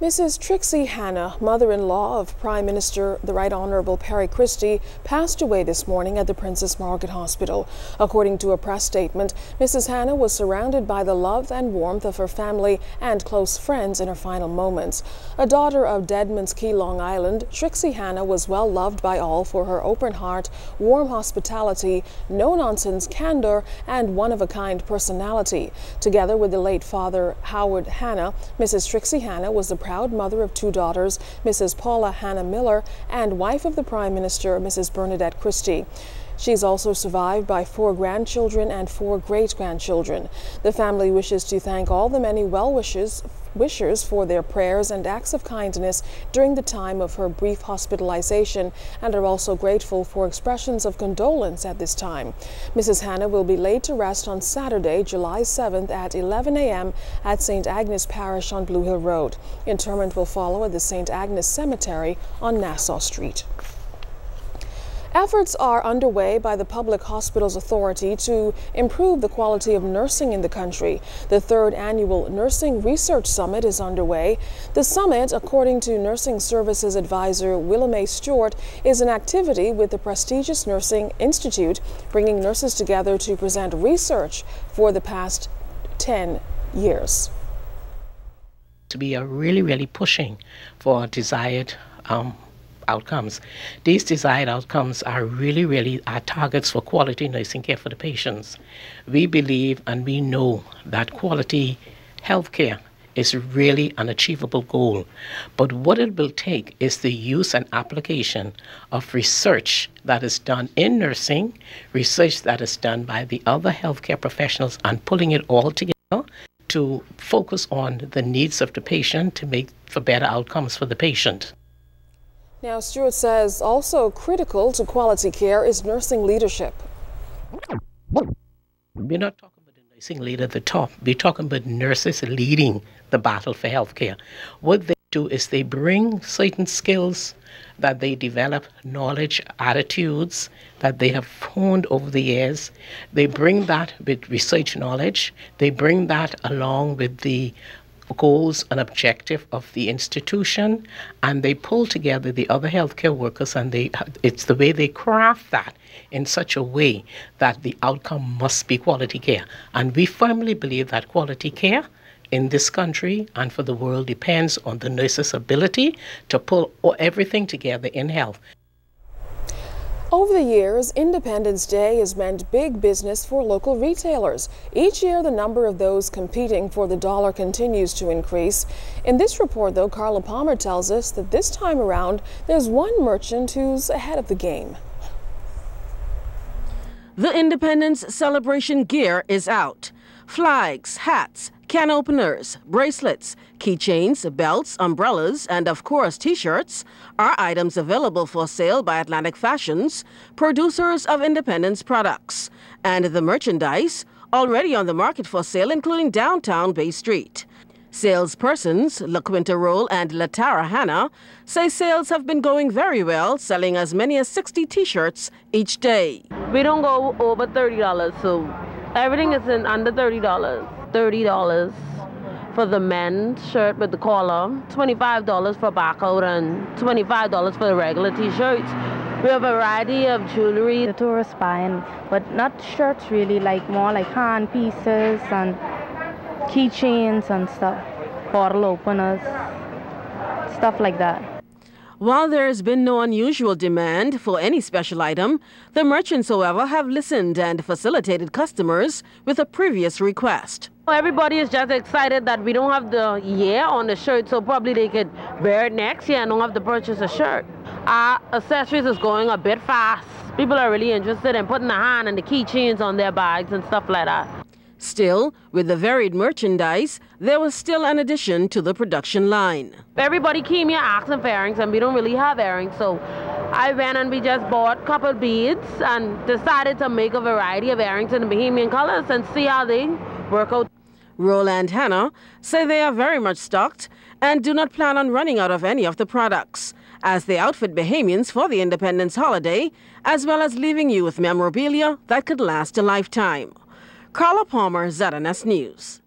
Mrs. Trixie Hanna, mother-in-law of Prime Minister the Right Honorable Perry Christie, passed away this morning at the Princess Margaret Hospital. According to a press statement, Mrs. Hanna was surrounded by the love and warmth of her family and close friends in her final moments. A daughter of Deadman's Key, Long Island, Trixie Hanna was well loved by all for her open heart, warm hospitality, no-nonsense candor, and one-of-a-kind personality. Together with the late father, Howard Hanna, Mrs. Trixie Hanna was the proud mother of two daughters, Mrs. Paula Hanna Miller, and wife of the Prime Minister, Mrs. Bernadette Christie. She is also survived by 4 grandchildren and 4 great-grandchildren. The family wishes to thank all the many wishers for their prayers and acts of kindness during the time of her brief hospitalization, and are also grateful for expressions of condolence at this time. Mrs. Hanna will be laid to rest on Saturday, July 7th at 11 a.m. at St. Agnes Parish on Blue Hill Road. Interment will follow at the St. Agnes Cemetery on Nassau Street. Efforts are underway by the Public Hospitals Authority to improve the quality of nursing in the country. The 3rd annual Nursing Research Summit is underway. The summit, according to Nursing Services Advisor Willem A. Stewart, is an activity with the prestigious Nursing Institute, bringing nurses together to present research for the past 10 years. We are really pushing for desired outcomes. These desired outcomes are really our targets for quality nursing care for the patients. We believe and we know that quality healthcare is really an achievable goal. But what it will take is the use and application of research that is done in nursing, research that is done by the other healthcare professionals, and pulling it all together to focus on the needs of the patient to make for better outcomes for the patient. Now, Stewart says also critical to quality care is nursing leadership. We're not talking about the nursing leader at the top. We're talking about nurses leading the battle for healthcare. What they do is they bring certain skills that they develop, knowledge, attitudes that they have honed over the years. They bring that with research knowledge. They bring that along with the goals and objective of the institution, and they pull together the other healthcare workers, and it's the way they craft that in such a way that the outcome must be quality care. And we firmly believe that quality care in this country and for the world depends on the nurse's ability to pull everything together in health. Over the years, Independence Day has meant big business for local retailers. Each year, the number of those competing for the dollar continues to increase. In this report, though, Carla Palmer tells us that this time around, there's one merchant who's ahead of the game. The Independence celebration gear is out. Flags, hats, can openers, bracelets, keychains, belts, umbrellas, and of course t-shirts are items available for sale by Atlantic Fashions, producers of Independence products, and the merchandise already on the market for sale, including downtown Bay Street. Salespersons LaQuinta Roll and Latara Hanna say sales have been going very well, selling as many as 60 t-shirts each day. We don't go over $30, so everything is in under $30. $30 for the men's shirt with the collar, $25 for barcode, and $25 for the regular t-shirts. We have a variety of jewelry. The tourists buying, but not shirts really, more like hand pieces and keychains and stuff, bottle openers, stuff like that. While there has been no unusual demand for any special item, the merchants, however, have listened and facilitated customers with a previous request. Everybody is just excited that we don't have the year on the shirt, so probably they could wear it next year and don't have to purchase a shirt. Our accessories is going a bit fast. People are really interested in putting the hand and the keychains on their bags and stuff like that. Still, with the varied merchandise, there was still an addition to the production line. Everybody came here asking for earrings, and we don't really have earrings, so I went and we just bought a couple beads and decided to make a variety of earrings in the Bahamian colors and see how they work out. Roland Hanna say they are very much stocked and do not plan on running out of any of the products, as they outfit Bahamians for the Independence holiday, as well as leaving you with memorabilia that could last a lifetime. Carla Palmer, ZNS News.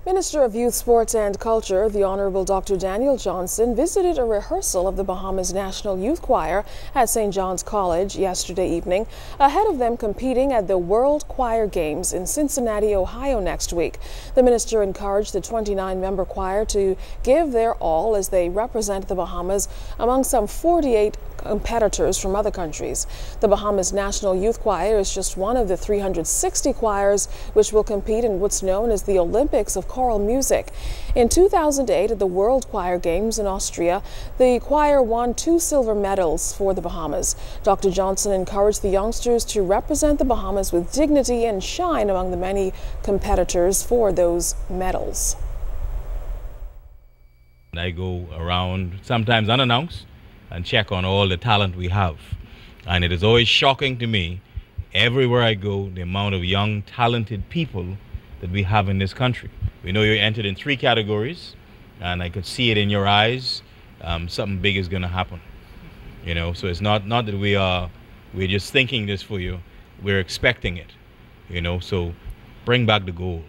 Minister of Youth, Sports and Culture, the Honorable Dr. Daniel Johnson, visited a rehearsal of the Bahamas National Youth Choir at St. John's College yesterday evening, ahead of them competing at the World Choir Games in Cincinnati, Ohio next week. The minister encouraged the 29-member choir to give their all as they represent the Bahamas among some 48 competitors from other countries. The Bahamas National Youth Choir is just one of the 360 choirs which will compete in what's known as the Olympics of choral music. In 2008 at the World Choir Games in Austria, the choir won 2 silver medals for the Bahamas. Dr. Johnson encouraged the youngsters to represent the Bahamas with dignity and shine among the many competitors for those medals. I go around, sometimes unannounced, and check on all the talent we have. And it is always shocking to me, everywhere I go, the amount of young, talented people that we have in this country. We know you're entered in 3 categories, and I could see it in your eyes. Something big is going to happen. You know, so it's not that we're just thinking this for you. We're expecting it. You know, so bring back the goal.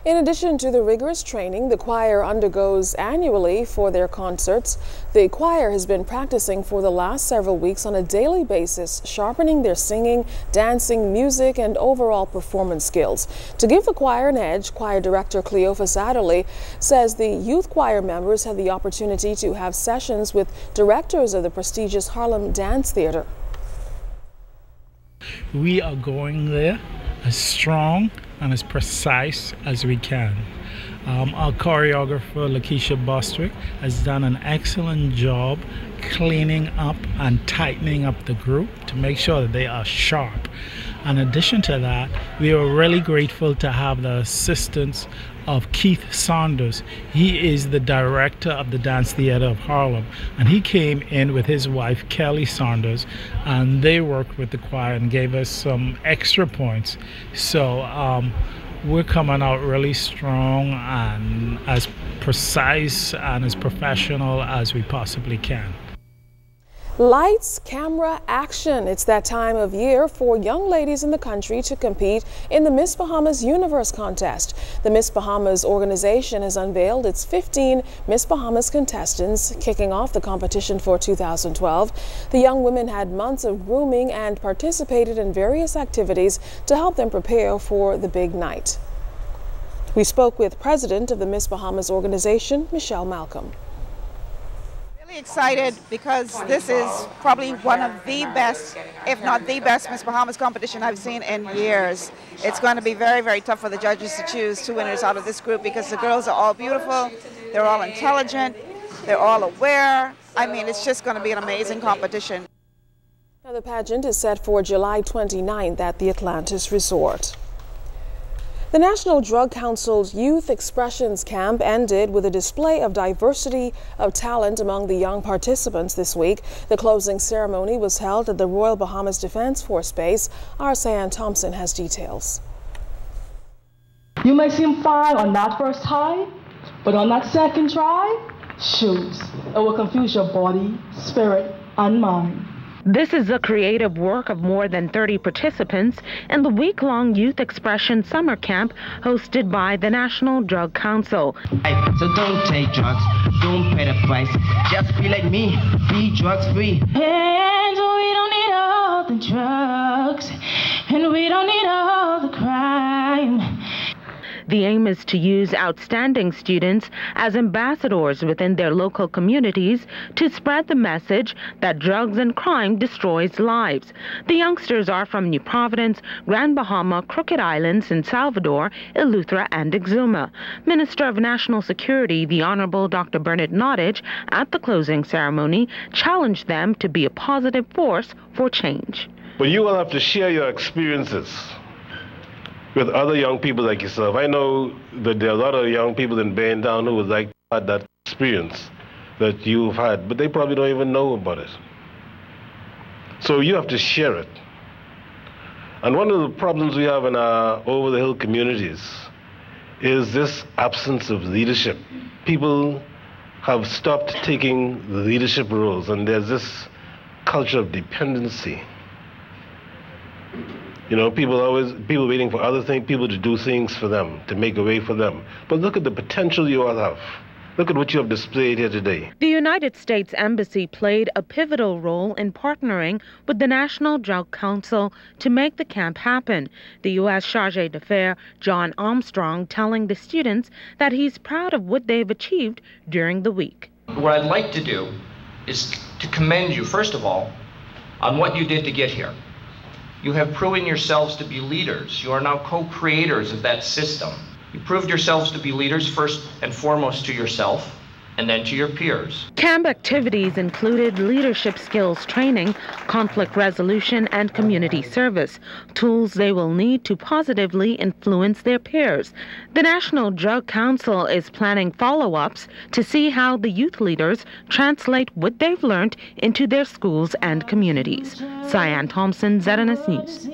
In addition to the rigorous training the choir undergoes annually for their concerts, the choir has been practicing for the last several weeks on a daily basis, sharpening their singing, dancing, music, and overall performance skills. To give the choir an edge, choir director Cleophas Adderley says the youth choir members had the opportunity to have sessions with directors of the prestigious Harlem Dance Theater. We are going there as strong and as precise as we can. Our choreographer, Lakeisha Bostwick, has done an excellent job cleaning up and tightening up the group to make sure that they are sharp. In addition to that, we are really grateful to have the assistance of Keith Saunders. He is the director of the Dance Theater of Harlem, and he came in with his wife Kelly Saunders, and they worked with the choir and gave us some extra points. So we're coming out really strong and as precise and as professional as we possibly can. Lights, camera, action. It's that time of year for young ladies in the country to compete in the Miss Bahamas Universe contest. The Miss Bahamas organization has unveiled its 15 Miss Bahamas contestants, kicking off the competition for 2012. The young women had months of grooming and participated in various activities to help them prepare for the big night. We spoke with President of the Miss Bahamas organization, Michelle Malcolm. Excited because this is probably one of the best, if not the best, Miss Bahamas competition I've seen in years. It's going to be very, very tough for the judges to choose 2 winners out of this group because the girls are all beautiful, they're all intelligent, they're all aware. I mean, it's just going to be an amazing competition. Now, the pageant is set for July 29th at the Atlantis Resort. The National Drug Council's Youth Expressions Camp ended with a display of diversity of talent among the young participants this week. The closing ceremony was held at the Royal Bahamas Defense Force Base. Our Sayan Thompson has details. You may seem fine on that first try, but on that second try, shoot, it will confuse your body, spirit, and mind. This is a creative work of more than 30 participants in the week-long Youth Expression Summer Camp hosted by the National Drug Council. So don't take drugs, don't pay the price, just be like me, be drugs-free. And we don't need all the drugs, and we don't need all the crime. The aim is to use outstanding students as ambassadors within their local communities to spread the message that drugs and crime destroys lives. The youngsters are from New Providence, Grand Bahama, Crooked Island, San Salvador, Eleuthera, and Exuma. Minister of National Security, the Honorable Dr. Bernard Nottage, at the closing ceremony, challenged them to be a positive force for change. But you will have to share your experiences with other young people like yourself. I know that there are a lot of young people in Baintown who would like to have that experience that you've had, but they probably don't even know about it. So you have to share it. And one of the problems we have in our over-the-hill communities is this absence of leadership. People have stopped taking the leadership roles, and there's this culture of dependency. You know, people waiting for other things, people to do things for them, to make a way for them. But look at the potential you all have. Look at what you have displayed here today. The United States Embassy played a pivotal role in partnering with the National Drug Council to make the camp happen. The U.S. Chargé d'Affaires, John Armstrong, telling the students that he's proud of what they've achieved during the week. What I'd like to do is to commend you, first of all, on what you did to get here. You have proven yourselves to be leaders. You are now co-creators of that system. You proved yourselves to be leaders first and foremost to yourself, and then to your peers. Camp activities included leadership skills training, conflict resolution, and community service, tools they will need to positively influence their peers. The National Drug Council is planning follow-ups to see how the youth leaders translate what they've learned into their schools and communities. Cyan Thompson, ZNS News.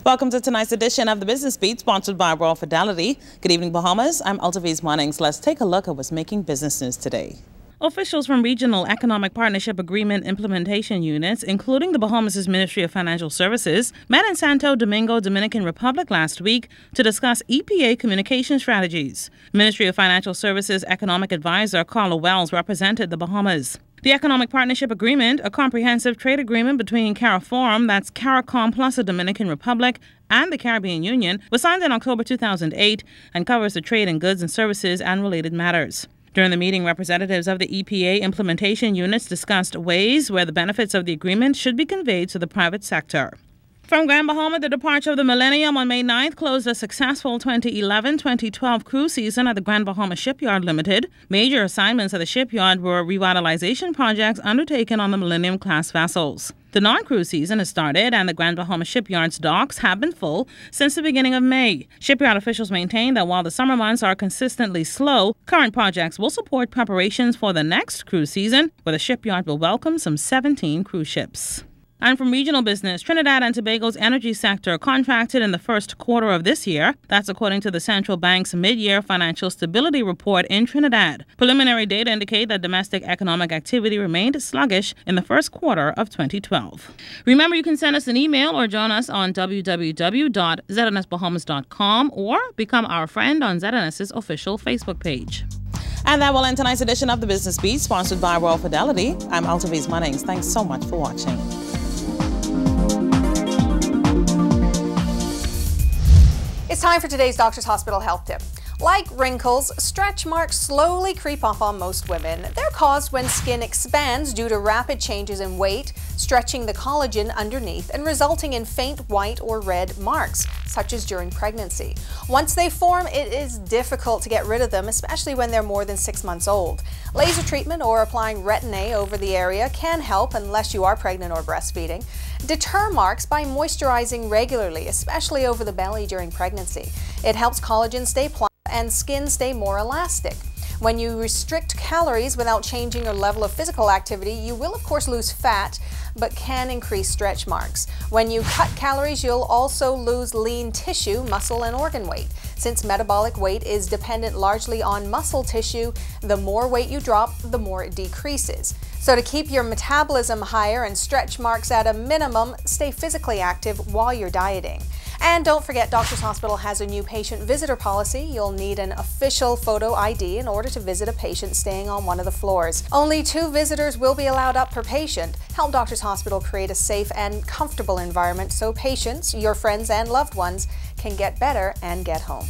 Welcome to tonight's edition of the Business Beat, sponsored by Royal Fidelity. Good evening, Bahamas. I'm Altaviz Munnings. Let's take a look at what's making business news today. Officials from regional economic partnership agreement implementation units, including the Bahamas' Ministry of Financial Services, met in Santo Domingo, Dominican Republic last week to discuss EPA communication strategies. Ministry of Financial Services Economic Advisor Carla Wells represented the Bahamas. The Economic Partnership Agreement, a comprehensive trade agreement between CARIFORUM, that's CARICOM plus the Dominican Republic, and the Caribbean Union, was signed in October 2008 and covers the trade in goods and services and related matters. During the meeting, representatives of the EPA implementation units discussed ways where the benefits of the agreement should be conveyed to the private sector. From Grand Bahama, the departure of the Millennium on May 9th closed a successful 2011-2012 cruise season at the Grand Bahama Shipyard Limited. Major assignments at the shipyard were revitalization projects undertaken on the Millennium-class vessels. The non-cruise season has started, and the Grand Bahama Shipyard's docks have been full since the beginning of May. Shipyard officials maintain that while the summer months are consistently slow, current projects will support preparations for the next cruise season, where the shipyard will welcome some 17 cruise ships. And from regional business, Trinidad and Tobago's energy sector contracted in the first quarter of this year. That's according to the central bank's mid-year financial stability report in Trinidad. Preliminary data indicate that domestic economic activity remained sluggish in the first quarter of 2012. Remember, you can send us an email or join us on www.znsbahamas.com or become our friend on ZNS's official Facebook page. And that will end tonight's edition of the Business Beat, sponsored by Royal Fidelity. I'm Altaviz Munnings. Thanks so much for watching. It's time for today's Doctor's Hospital Health Tip. Like wrinkles, stretch marks slowly creep up on most women. They're caused when skin expands due to rapid changes in weight, stretching the collagen underneath and resulting in faint white or red marks, such as during pregnancy. Once they form, it is difficult to get rid of them, especially when they're more than 6 months old. Laser treatment or applying Retin-A over the area can help unless you are pregnant or breastfeeding. Deter marks by moisturizing regularly, especially over the belly during pregnancy. It helps collagen stay plump and skin stay more elastic. When you restrict calories without changing your level of physical activity, you will of course lose fat, but can increase stretch marks. When you cut calories, you'll also lose lean tissue, muscle, and organ weight. Since metabolic weight is dependent largely on muscle tissue, the more weight you drop, the more it decreases. So to keep your metabolism higher and stretch marks at a minimum, stay physically active while you're dieting. And don't forget, Doctor's Hospital has a new patient visitor policy. You'll need an official photo ID in order to visit a patient staying on one of the floors. Only 2 visitors will be allowed up per patient. Help Doctor's Hospital create a safe and comfortable environment so patients, your friends and loved ones can get better and get home.